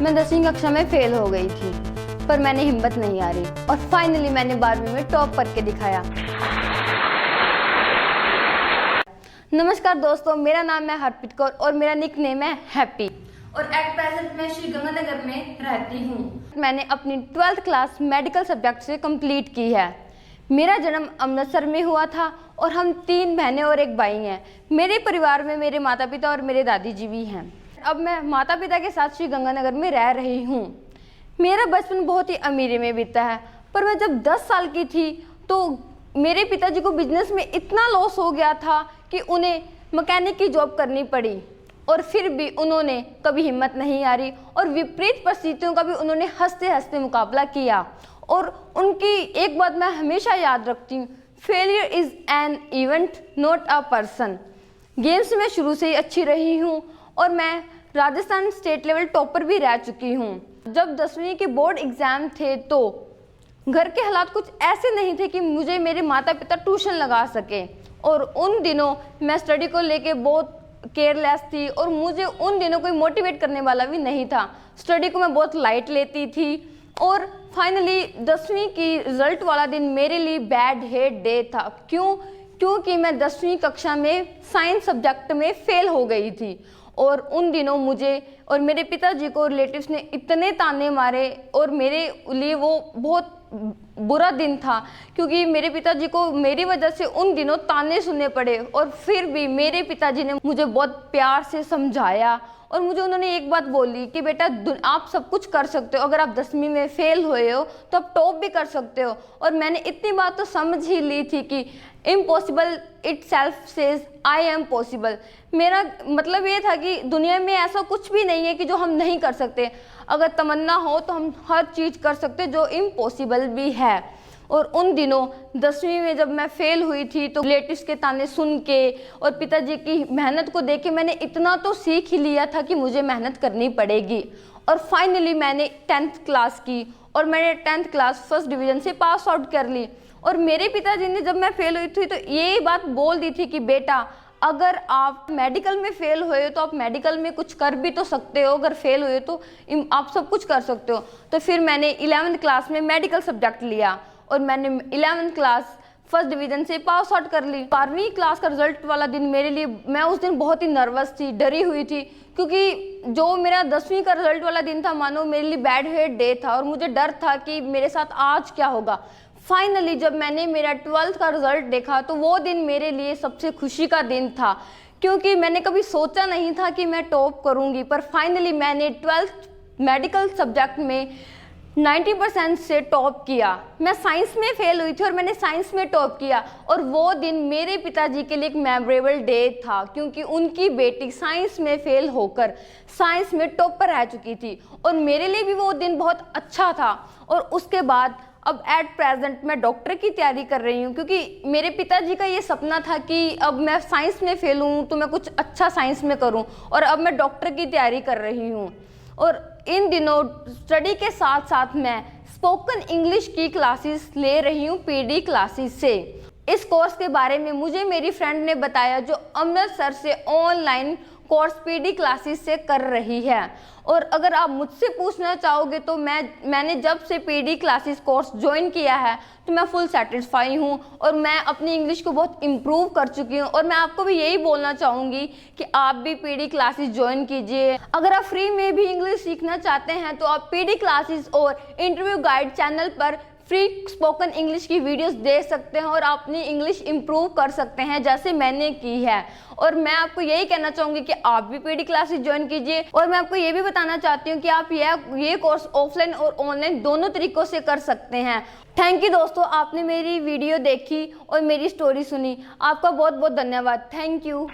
मैं 10वीं कक्षा में फेल हो गई थी, पर मैंने हिम्मत नहीं हारी और फाइनली मैंने 12वीं में टॉप करके दिखाया। नमस्कार दोस्तों, मेरा नाम है हरप्रीत कौर और मेरा निक नेम है हैप्पी और एट प्रेजेंट मैं श्री गंगानगर में रहती हूँ। मैंने अपनी 12th क्लास मेडिकल सब्जेक्ट से कंप्लीट की है। मेरा जन्म अमृतसर में हुआ था और हम 3 बहनें और 1 भाई हैं। मेरे परिवार में मेरे माता पिता और मेरे दादी जी भी हैं। अब मैं माता पिता के साथ श्री गंगानगर में रह रही हूँ। मेरा बचपन बहुत ही अमीरी में बीता है, पर मैं जब 10 साल की थी तो मेरे पिताजी को बिजनेस में इतना लॉस हो गया था कि उन्हें मैकेनिक की जॉब करनी पड़ी और फिर भी उन्होंने कभी हिम्मत नहीं हारी और विपरीत परिस्थितियों का भी उन्होंने हंसते हंसते मुकाबला किया। और उनकी एक बात मैं हमेशा याद रखती हूँ, failure is an event not a person. Games में शुरू से ही अच्छी रही हूँ और मैं राजस्थान स्टेट लेवल टॉपर भी रह चुकी हूँ। जब 10वीं के बोर्ड एग्ज़ाम थे तो घर के हालात कुछ ऐसे नहीं थे कि मुझे मेरे माता पिता ट्यूशन लगा सके और उन दिनों मैं स्टडी को लेके बहुत केयरलेस थी और मुझे उन दिनों कोई मोटिवेट करने वाला भी नहीं था। स्टडी को मैं बहुत लाइट लेती थी और फाइनली 10वीं की रिजल्ट वाला दिन मेरे लिए बैड हेड डे था। क्योंकि मैं 10वीं कक्षा में साइंस सब्जेक्ट में फेल हो गई थी और उन दिनों मुझे और मेरे पिताजी को रिलेटिव्स ने इतने ताने मारे और मेरे लिए वो बहुत बुरा दिन था क्योंकि मेरे पिताजी को मेरी वजह से उन दिनों ताने सुनने पड़े। और फिर भी मेरे पिताजी ने मुझे बहुत प्यार से समझाया और मुझे उन्होंने एक बात बोली कि बेटा आप सब कुछ कर सकते हो, अगर आप 10वीं में फेल हुए हो तो आप टॉप भी कर सकते हो। और मैंने इतनी बात तो समझ ही ली थी कि impossible it self says I am possible. मेरा मतलब ये था कि दुनिया में ऐसा कुछ भी नहीं है कि जो हम नहीं कर सकते। अगर तमन्ना हो तो हम हर चीज़ कर सकते जो इम्पॉसिबल भी है। और उन दिनों 10वीं में जब मैं फेल हुई थी तो रिलेटिव्स के ताने सुन के और पिताजी की मेहनत को देख के मैंने इतना तो सीख ही लिया था कि मुझे मेहनत करनी पड़ेगी। और फाइनली मैंने 10th क्लास की और मैंने 10th क्लास फर्स्ट डिवीज़न से पास आउट कर ली। और मेरे पिताजी ने जब मैं फेल हुई थी तो ये बात बोल दी थी कि बेटा अगर आप मेडिकल में फेल हुए तो आप मेडिकल में कुछ कर भी तो सकते हो, अगर फेल हुए तो आप सब कुछ कर सकते हो। तो फिर मैंने 11th क्लास में मेडिकल सब्जेक्ट लिया और मैंने 11th क्लास फर्स्ट डिवीज़न से पास आउट कर ली। 12वीं क्लास का रिजल्ट वाला दिन मेरे लिए, मैं उस दिन बहुत ही नर्वस थी, डरी हुई थी क्योंकि जो मेरा 10वीं का रिजल्ट वाला दिन था मानो मेरे लिए बैड हेड डे था और मुझे डर था कि मेरे साथ आज क्या होगा। फाइनली जब मैंने मेरा 12th का रिजल्ट देखा तो वो दिन मेरे लिए सबसे खुशी का दिन था क्योंकि मैंने कभी सोचा नहीं था कि मैं टॉप करूंगी। पर फाइनली मैंने 12th मेडिकल सब्जेक्ट में 90% से टॉप किया। मैं साइंस में फेल हुई थी और मैंने साइंस में टॉप किया और वो दिन मेरे पिताजी के लिए एक मेमोरेबल डे था क्योंकि उनकी बेटी साइंस में फेल होकर साइंस में टॉपर रह चुकी थी और मेरे लिए भी वो दिन बहुत अच्छा था। और उसके बाद अब एट प्रेजेंट मैं डॉक्टर की तैयारी कर रही हूँ क्योंकि मेरे पिताजी का ये सपना था कि अब मैं साइंस में फेल हूँ तो मैं कुछ अच्छा साइंस में करूँ और अब मैं डॉक्टर की तैयारी कर रही हूँ। और इन दिनों स्टडी के साथ साथ मैं स्पोकन इंग्लिश की क्लासेस ले रही हूँ पीडी क्लासेस से। इस कोर्स के बारे में मुझे मेरी फ्रेंड ने बताया जो अमृतसर से ऑनलाइन कोर्स पीडी क्लासेस से कर रही है। और अगर आप मुझसे पूछना चाहोगे तो मैंने जब से पीडी क्लासेस कोर्स ज्वाइन किया है तो मैं फुल सेटिस्फाई हूँ और मैं अपनी इंग्लिश को बहुत इम्प्रूव कर चुकी हूँ। और मैं आपको भी यही बोलना चाहूँगी कि आप भी पीडी क्लासेस ज्वाइन कीजिए। अगर आप फ्री में भी इंग्लिश सीखना चाहते हैं तो आप पीडी क्लासेस और इंटरव्यू गाइड चैनल पर फ्री स्पोकन इंग्लिश की वीडियोस देख सकते हैं और अपनी इंग्लिश इम्प्रूव कर सकते हैं जैसे मैंने की है। और मैं आपको यही कहना चाहूँगी कि आप भी पीडी क्लासेस ज्वाइन कीजिए। और मैं आपको ये भी बताना चाहती हूँ कि आप ये कोर्स ऑफलाइन और ऑनलाइन दोनों तरीकों से कर सकते हैं। थैंक यू दोस्तों, आपने मेरी वीडियो देखी और मेरी स्टोरी सुनी। आपका बहुत बहुत धन्यवाद। Thank you.